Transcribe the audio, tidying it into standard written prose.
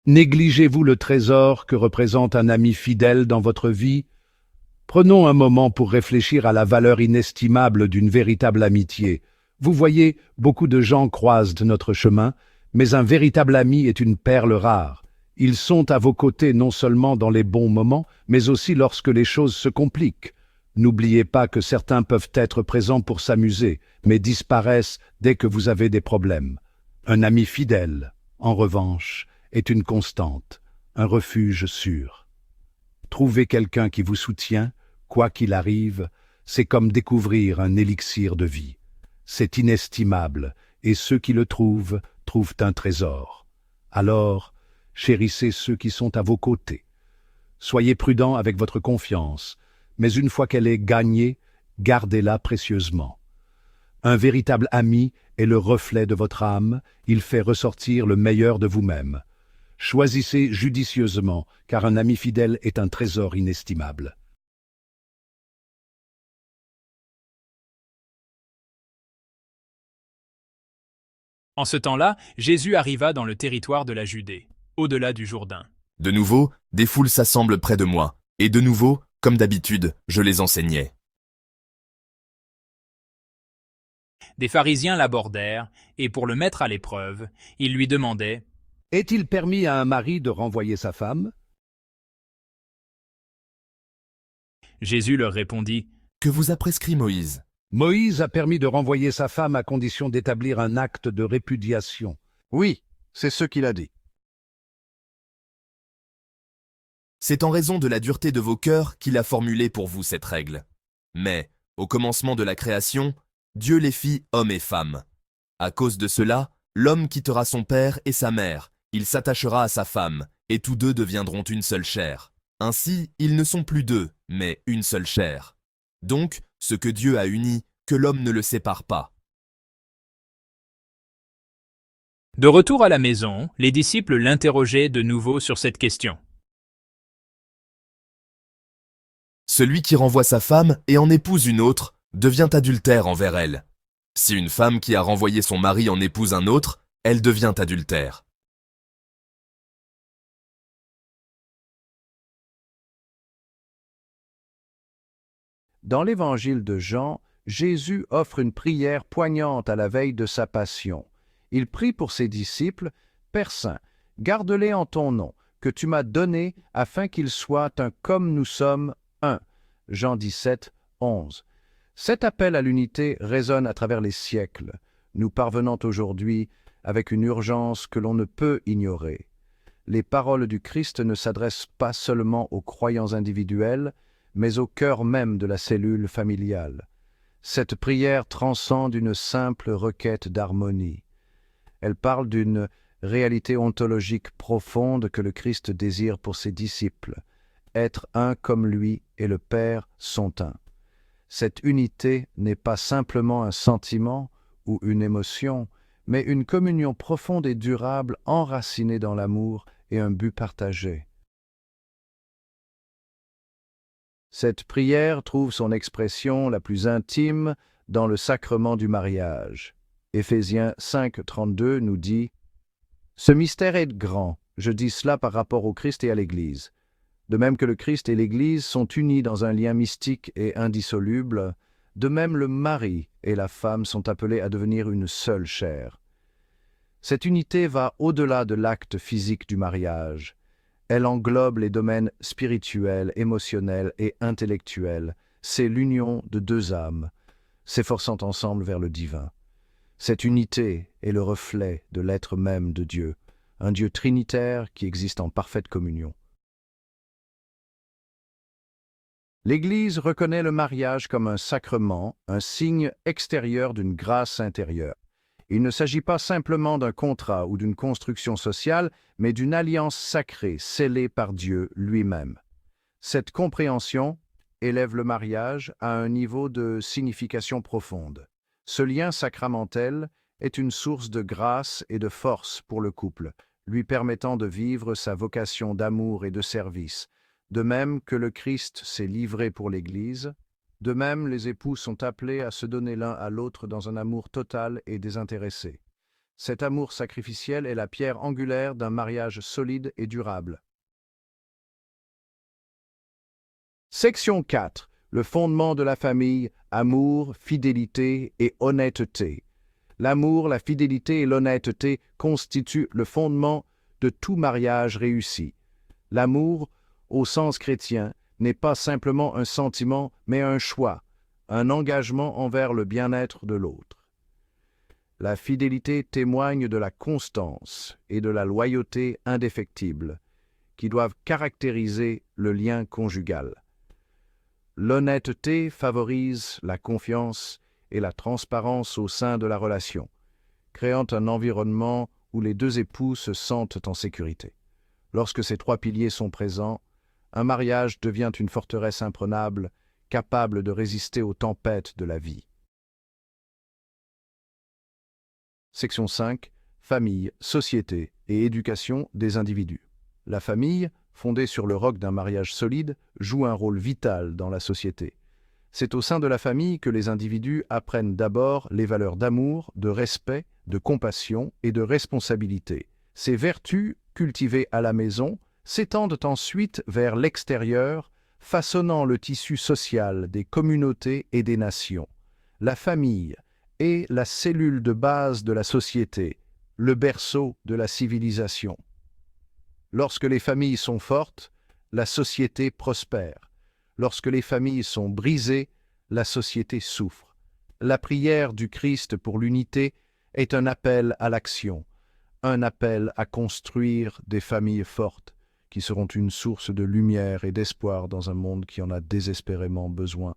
Négligez-vous le trésor que représente un ami fidèle dans votre vie? Prenons un moment pour réfléchir à la valeur inestimable d'une véritable amitié. Vous voyez, beaucoup de gens croisent notre chemin, mais un véritable ami est une perle rare. Ils sont à vos côtés non seulement dans les bons moments, mais aussi lorsque les choses se compliquent. N'oubliez pas que certains peuvent être présents pour s'amuser, mais disparaissent dès que vous avez des problèmes. Un ami fidèle, en revanche, est une constante, un refuge sûr. Trouver quelqu'un qui vous soutient, quoi qu'il arrive, c'est comme découvrir un élixir de vie. C'est inestimable, et ceux qui le trouvent un trésor. Alors, chérissez ceux qui sont à vos côtés. Soyez prudent avec votre confiance, mais une fois qu'elle est gagnée, gardez-la précieusement. Un véritable ami est le reflet de votre âme, il fait ressortir le meilleur de vous-même. Choisissez judicieusement, car un ami fidèle est un trésor inestimable. En ce temps-là, Jésus arriva dans le territoire de la Judée, au-delà du Jourdain. De nouveau, des foules s'assemblent près de moi, et de nouveau, comme d'habitude, je les enseignais. Des pharisiens l'abordèrent, et pour le mettre à l'épreuve, ils lui demandaient « Est-il permis à un mari de renvoyer sa femme ?» Jésus leur répondit Que vous a prescrit Moïse? Moïse a permis de renvoyer sa femme à condition d'établir un acte de répudiation. Oui, c'est ce qu'il a dit. C'est en raison de la dureté de vos cœurs qu'il a formulé pour vous cette règle. Mais, au commencement de la création, Dieu les fit hommes et femmes. À cause de cela, l'homme quittera son père et sa mère, il s'attachera à sa femme, et tous deux deviendront une seule chair. Ainsi, ils ne sont plus deux, mais une seule chair. Donc, ce que Dieu a uni, que l'homme ne le sépare pas. De retour à la maison, les disciples l'interrogeaient de nouveau sur cette question. Celui qui renvoie sa femme et en épouse une autre devient adultère envers elle. Si une femme qui a renvoyé son mari en épouse un autre, elle devient adultère. Dans l'évangile de Jean, Jésus offre une prière poignante à la veille de sa passion. Il prie pour ses disciples, « Père Saint, garde-les en ton nom, que tu m'as donné, afin qu'ils soient un comme nous sommes un. » Jean 17, 11. Cet appel à l'unité résonne à travers les siècles, nous parvenant aujourd'hui avec une urgence que l'on ne peut ignorer. Les paroles du Christ ne s'adressent pas seulement aux croyants individuels, mais au cœur même de la cellule familiale. Cette prière transcende une simple requête d'harmonie. Elle parle d'une réalité ontologique profonde que le Christ désire pour ses disciples. Être un comme lui et le Père sont un. Cette unité n'est pas simplement un sentiment ou une émotion, mais une communion profonde et durable enracinée dans l'amour et un but partagé. Cette prière trouve son expression la plus intime dans le sacrement du mariage. Éphésiens 5, 32 nous dit « Ce mystère est grand, je dis cela par rapport au Christ et à l'Église. De même que le Christ et l'Église sont unis dans un lien mystique et indissoluble, de même le mari et la femme sont appelés à devenir une seule chair. Cette unité va au-delà de l'acte physique du mariage. Elle englobe les domaines spirituels, émotionnels et intellectuels. C'est l'union de deux âmes, s'efforçant ensemble vers le divin. Cette unité est le reflet de l'être même de Dieu, un Dieu trinitaire qui existe en parfaite communion. L'Église reconnaît le mariage comme un sacrement, un signe extérieur d'une grâce intérieure. Il ne s'agit pas simplement d'un contrat ou d'une construction sociale, mais d'une alliance sacrée scellée par Dieu lui-même. Cette compréhension élève le mariage à un niveau de signification profonde. Ce lien sacramentel est une source de grâce et de force pour le couple, lui permettant de vivre sa vocation d'amour et de service. De même que le Christ s'est livré pour l'Église, de même les époux sont appelés à se donner l'un à l'autre dans un amour total et désintéressé. Cet amour sacrificiel est la pierre angulaire d'un mariage solide et durable. Section 4. Le fondement de la famille, amour, fidélité et honnêteté. L'amour, la fidélité et l'honnêteté constituent le fondement de tout mariage réussi. L'amour, au sens chrétien, n'est pas simplement un sentiment, mais un choix, un engagement envers le bien-être de l'autre. La fidélité témoigne de la constance et de la loyauté indéfectible qui doivent caractériser le lien conjugal. L'honnêteté favorise la confiance et la transparence au sein de la relation, créant un environnement où les deux époux se sentent en sécurité. Lorsque ces trois piliers sont présents, un mariage devient une forteresse imprenable, capable de résister aux tempêtes de la vie. Section 5. Famille, société et éducation des individus. La famille, fondée sur le roc d'un mariage solide, joue un rôle vital dans la société. C'est au sein de la famille que les individus apprennent d'abord les valeurs d'amour, de respect, de compassion et de responsabilité. Ces vertus, cultivées à la maison, s'étendent ensuite vers l'extérieur, façonnant le tissu social des communautés et des nations. La famille est la cellule de base de la société, le berceau de la civilisation. Lorsque les familles sont fortes, la société prospère. Lorsque les familles sont brisées, la société souffre. La prière du Christ pour l'unité est un appel à l'action, un appel à construire des familles fortes qui seront une source de lumière et d'espoir dans un monde qui en a désespérément besoin.